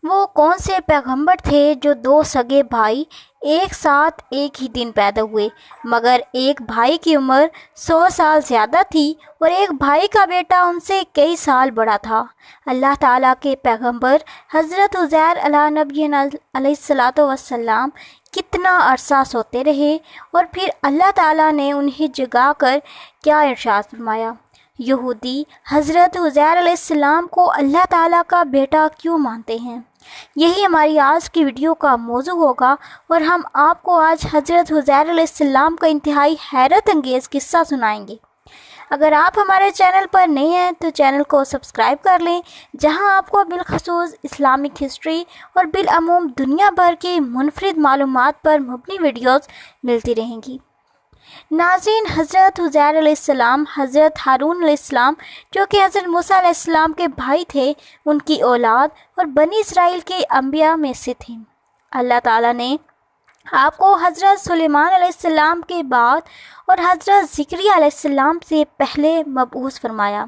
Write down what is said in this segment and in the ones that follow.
وہ کون سے پیغمبر تھے جو دو سگے بھائی ایک ساتھ ایک ہی دن پیدا ہوئے، مگر ایک بھائی کی عمر 100 سال زیادہ تھی اور ایک بھائی کا بیٹا ان سے کئی سال بڑا تھا؟ اللہ تعالیٰ کے پیغمبر حضرت عزیر علیہ نبینا علیہ الصلاۃ والسلام کتنا عرصہ سوتے رہے، اور پھر اللہ تعالیٰ نے انہیں جگا کر کیا ارشاد فرمایا؟ یہودی حضرت عزیر علیہ السلام کو اللہ تعالیٰ کا بیٹا کیوں مانتے ہیں؟ یہی ہماری آج کی ویڈیو کا موضوع ہوگا، اور ہم آپ کو آج حضرت عزیر علیہ السلام کا انتہائی حیرت انگیز قصہ سنائیں گے۔ اگر آپ ہمارے چینل پر نئے ہیں تو چینل کو سبسکرائب کر لیں، جہاں آپ کو بالخصوص اسلامک ہسٹری اور بالعموم دنیا بھر کی منفرد معلومات پر مبنی ویڈیوز ملتی رہیں گی۔ ناظرین، حضرت عزیر علیہ السلام حضرت ہارون علیہ السلام جو کہ حضرت موسیٰ علیہ السلام کے بھائی تھے، ان کی اولاد اور بنی اسرائیل کے انبیاء میں سے تھے۔ اللہ تعالیٰ نے آپ کو حضرت سلیمان علیہ السلام کے بعد اور حضرت زکریا علیہ السلام سے پہلے مبعوث فرمایا۔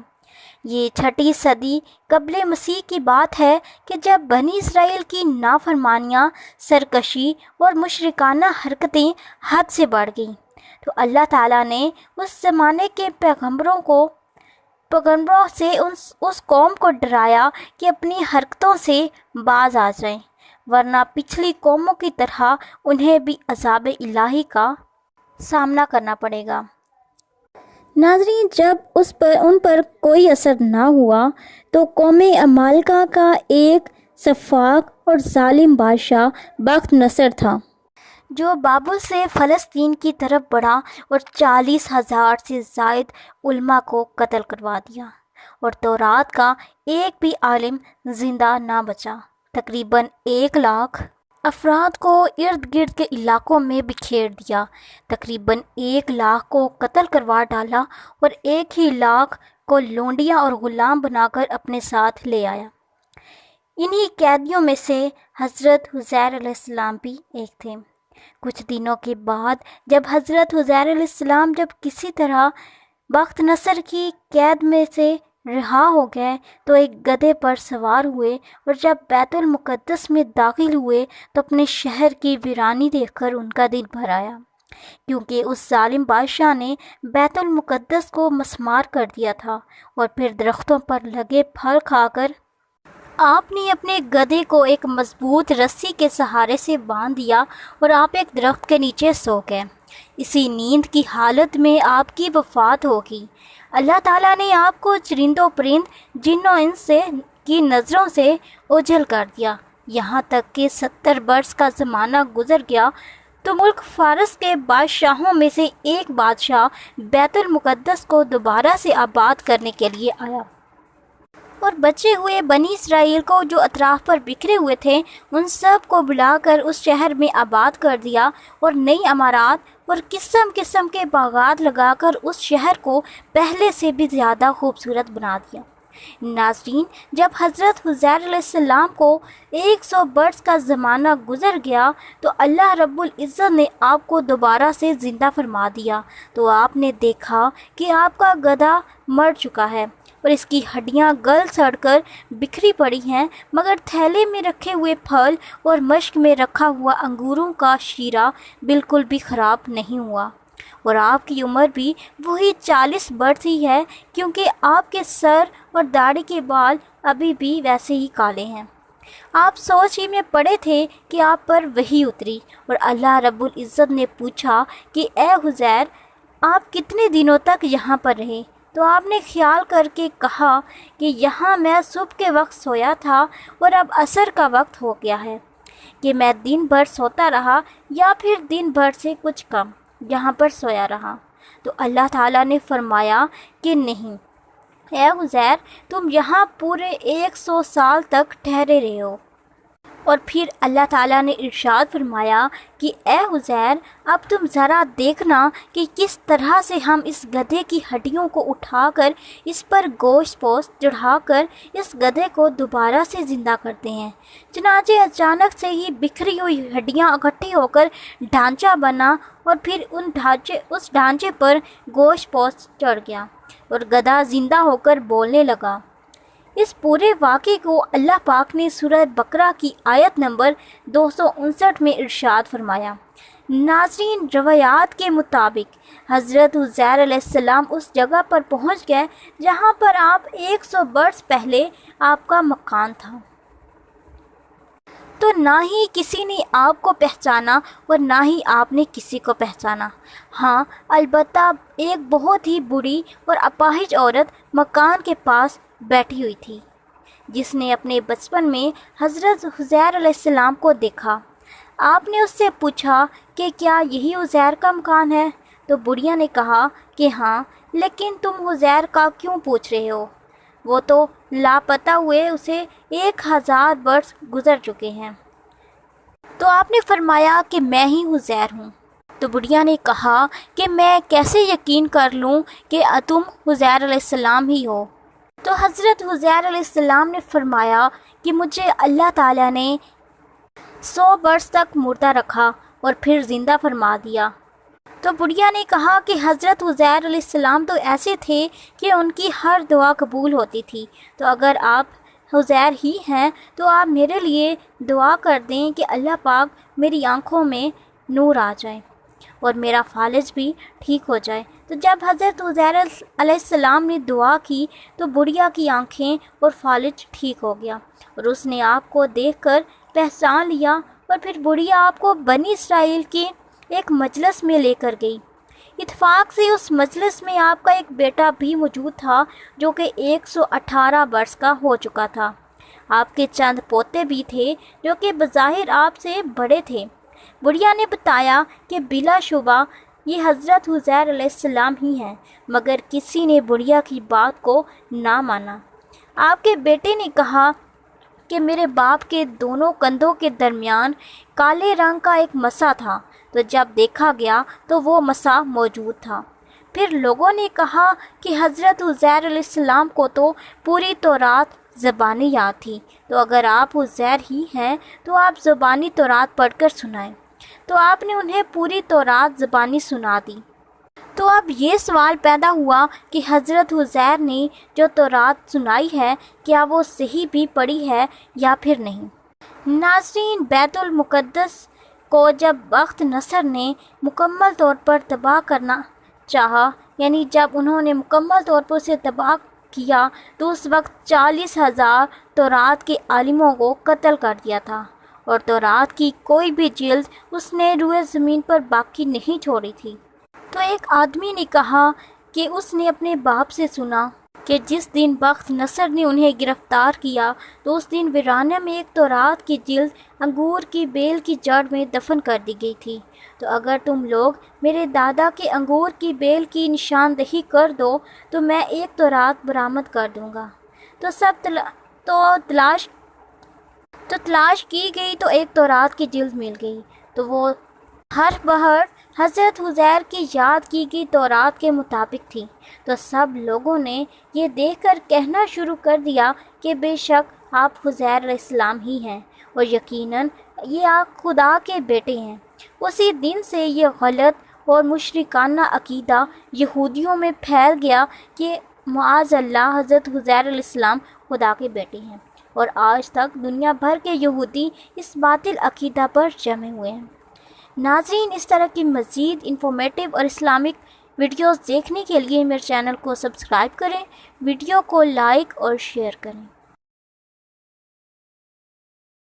یہ 6 صدی قبل مسیح کی بات ہے کہ جب بنی اسرائیل کی نافرمانیاں، سرکشی اور مشرکانہ حرکتیں حد سے بڑھ گئیں، تو اللہ تعالیٰ نے اس زمانے کے پیغمبروں سے اس قوم کو ڈرایا کہ اپنی حرکتوں سے باز آ جائیں، ورنہ پچھلی قوموں کی طرح انہیں بھی عذاب الہی کا سامنا کرنا پڑے گا۔ ناظرین، جب ان پر کوئی اثر نہ ہوا تو قوم عمالقہ کا ایک سفاک اور ظالم بادشاہ بخت نصر تھا، جو بابل سے فلسطین کی طرف بڑھا اور 40,000 سے زائد علماء کو قتل کروا دیا، اور تورات کا ایک بھی عالم زندہ نہ بچا۔ تقریباً 1 لاکھ افراد کو ارد گرد کے علاقوں میں بکھیر دیا، تقریباً 1 لاکھ کو قتل کروا ڈالا، اور 1 لاکھ کو لونڈیاں اور غلام بنا کر اپنے ساتھ لے آیا۔ انہی قیدیوں میں سے حضرت عزیر علیہ السلام بھی ایک تھے۔ کچھ دنوں کے بعد جب حضرت عزیر علیہ السلام کسی طرح بخت نصر کی قید میں سے رہا ہو گئے تو ایک گدھے پر سوار ہوئے، اور جب بیت المقدس میں داخل ہوئے تو اپنے شہر کی ویرانی دیکھ کر ان کا دل بھر آیا، کیونکہ اس ظالم بادشاہ نے بیت المقدس کو مسمار کر دیا تھا، اور پھر درختوں پر لگے پھل کھا کر آپ نے اپنے گدھے کو ایک مضبوط رسی کے سہارے سے باندھ دیا، اور آپ ایک درخت کے نیچے سو گئے۔ اسی نیند کی حالت میں آپ کی وفات ہوگی۔ اللہ تعالیٰ نے آپ کو چرند و پرند، جن و انس کی نظروں سے اوجھل کر دیا، یہاں تک کہ 70 برس کا زمانہ گزر گیا تو ملک فارس کے بادشاہوں میں سے ایک بادشاہ بیت المقدس کو دوبارہ سے آباد کرنے کے لیے آیا، اور بچے ہوئے بنی اسرائیل کو جو اطراف پر بکھرے ہوئے تھے ان سب کو بلا کر اس شہر میں آباد کر دیا، اور نئی عمارات اور قسم قسم کے باغات لگا کر اس شہر کو پہلے سے بھی زیادہ خوبصورت بنا دیا۔ ناظرین، جب حضرت عزیر علیہ السلام کو 100 برس کا زمانہ گزر گیا تو اللہ رب العزت نے آپ کو دوبارہ سے زندہ فرما دیا، تو آپ نے دیکھا کہ آپ کا گدھا مر چکا ہے اور اس کی ہڈیاں گل سڑ کر بکھری پڑی ہیں، مگر تھیلے میں رکھے ہوئے پھل اور مشک میں رکھا ہوا انگوروں کا شیرہ بالکل بھی خراب نہیں ہوا، اور آپ کی عمر بھی وہی 40 برس ہی ہے، کیونکہ آپ کے سر اور داڑھی کے بال ابھی بھی ویسے ہی کالے ہیں۔ آپ سوچ ہی میں پڑے تھے کہ آپ پر وحی اتری، اور اللہ رب العزت نے پوچھا کہ اے عزیر، آپ کتنے دنوں تک یہاں پر رہے؟ تو آپ نے خیال کر کے کہا کہ یہاں میں صبح کے وقت سویا تھا اور اب عصر کا وقت ہو گیا ہے، کہ میں دن بھر سوتا رہا یا پھر دن بھر سے کچھ کم یہاں پر سویا رہا۔ تو اللہ تعالیٰ نے فرمایا کہ نہیں اے عزیر، تم یہاں پورے 100 سال تک ٹھہرے رہے ہو۔ اور پھر اللہ تعالیٰ نے ارشاد فرمایا کہ اے عزیر، اب تم ذرا دیکھنا کہ کس طرح سے ہم اس گدھے کی ہڈیوں کو اٹھا کر اس پر گوشت پوست چڑھا کر اس گدھے کو دوبارہ سے زندہ کرتے ہیں۔ چنانچہ اچانک سے ہی بکھری ہوئی ہڈیاں اکٹھی ہو کر ڈھانچہ بنا، اور پھر اس ڈھانچے پر گوشت پوست چڑھ گیا، اور گدھا زندہ ہو کر بولنے لگا۔ اس پورے واقعے کو اللہ پاک نے سورہ بقرہ کی آیت نمبر 259 میں ارشاد فرمایا۔ ناظرین، روایات کے مطابق حضرت عزیر علیہ السلام اس جگہ پر پہنچ گئے جہاں پر آپ 100 برس پہلے آپ کا مکان تھا، تو نہ ہی کسی نے آپ کو پہچانا اور نہ ہی آپ نے کسی کو پہچانا۔ ہاں، البتہ ایک بہت ہی بری اور اپاہج عورت مکان کے پاس بیٹھی ہوئی تھی، جس نے اپنے بچپن میں حضرت عزیر علیہ السلام کو دیکھا۔ آپ نے اس سے پوچھا کہ کیا یہی عزیر کا مکان ہے؟ تو بڑھیا نے کہا کہ ہاں، لیکن تم عزیر کا کیوں پوچھ رہے ہو؟ وہ تو لاپتہ ہوئے اسے 1000 برس گزر چکے ہیں۔ تو آپ نے فرمایا کہ میں ہی عزیر ہوں۔ تو بڑھیا نے کہا کہ میں کیسے یقین کر لوں کہ تم عزیر علیہ السلام ہی ہو؟ تو حضرت عزیر علیہ السلام نے فرمایا کہ مجھے اللہ تعالیٰ نے 100 برس تک مردہ رکھا اور پھر زندہ فرما دیا۔ تو بڑھیا نے کہا کہ حضرت عزیر علیہ السلام تو ایسے تھے کہ ان کی ہر دعا قبول ہوتی تھی، تو اگر آپ عزیر ہی ہیں تو آپ میرے لیے دعا کر دیں کہ اللہ پاک میری آنکھوں میں نور آ جائے اور میرا فالج بھی ٹھیک ہو جائے۔ تو جب حضرت عزیر علیہ السلام نے دعا کی تو بڑھیا کی آنکھیں اور فالج ٹھیک ہو گیا اور اس نے آپ کو دیکھ کر پہچان لیا، اور پھر بڑھیا آپ کو بنی اسرائیل کے ایک مجلس میں لے کر گئی۔ اتفاق سے اس مجلس میں آپ کا ایک بیٹا بھی موجود تھا جو کہ 118 برس کا ہو چکا تھا۔ آپ کے چند پوتے بھی تھے جو کہ بظاہر آپ سے بڑے تھے۔ بڑھیا نے بتایا کہ بلا شبہ یہ حضرت عزیر علیہ السلام ہی ہیں، مگر کسی نے بڑھیا کی بات کو نہ مانا۔ آپ کے بیٹے نے کہا کہ میرے باپ کے دونوں کندھوں کے درمیان کالے رنگ کا ایک مسا تھا، تو جب دیکھا گیا تو وہ مسا موجود تھا۔ پھر لوگوں نے کہا کہ حضرت عزیر علیہ السلام کو تو پوری تورات زبانی یاد تھی، تو اگر آپ عزیر ہی ہیں تو آپ زبانی تورات پڑھ کر سنائیں۔ تو آپ نے انہیں پوری تورات زبانی سنا دی۔ تو اب یہ سوال پیدا ہوا کہ حضرت عزیر نے جو تورات سنائی ہے کیا وہ صحیح بھی پڑھی ہے یا پھر نہیں؟ ناظرین، بیت المقدس کو جب بخت نصر نے مکمل طور پر تباہ کرنا چاہا، یعنی جب انہوں نے مکمل طور پر اسے تباہ کیا، تو اس وقت 40,000 تورات کے عالموں کو قتل کر دیا تھا، اور تورات کی کوئی بھی جلد اس نے روئے زمین پر باقی نہیں چھوڑی تھی۔ تو ایک آدمی نے کہا کہ اس نے اپنے باپ سے سنا کہ جس دن بخت نصر نے انہیں گرفتار کیا تو اس دن ویرانہ میں ایک تورات کی جلد انگور کی بیل کی جڑ میں دفن کر دی گئی تھی۔ تو اگر تم لوگ میرے دادا کے انگور کی بیل کی نشاندہی کر دو تو میں ایک تورات برآمد کر دوں گا۔ تو تلاش کی گئی تو ایک تورات کی جلد مل گئی، تو وہ ہر بہر حضرت عزیر کی یاد کی گئی تورات کے مطابق تھی۔ تو سب لوگوں نے یہ دیکھ کر کہنا شروع کر دیا کہ بے شک آپ عزیر علیہ السلام ہی ہیں، اور یقیناً یہ آپ خدا کے بیٹے ہیں۔ اسی دن سے یہ غلط اور مشرکانہ عقیدہ یہودیوں میں پھیل گیا کہ معاذ اللہ حضرت عزیر علیہ السلام خدا کے بیٹے ہیں، اور آج تک دنیا بھر کے یہودی اس باطل عقیدہ پر جمے ہوئے ہیں۔ ناظرین، اس طرح کی مزید انفارمیٹیو اور اسلامک ویڈیوز دیکھنے کے لیے میرے چینل کو سبسکرائب کریں، ویڈیو کو لائک اور شیئر کریں۔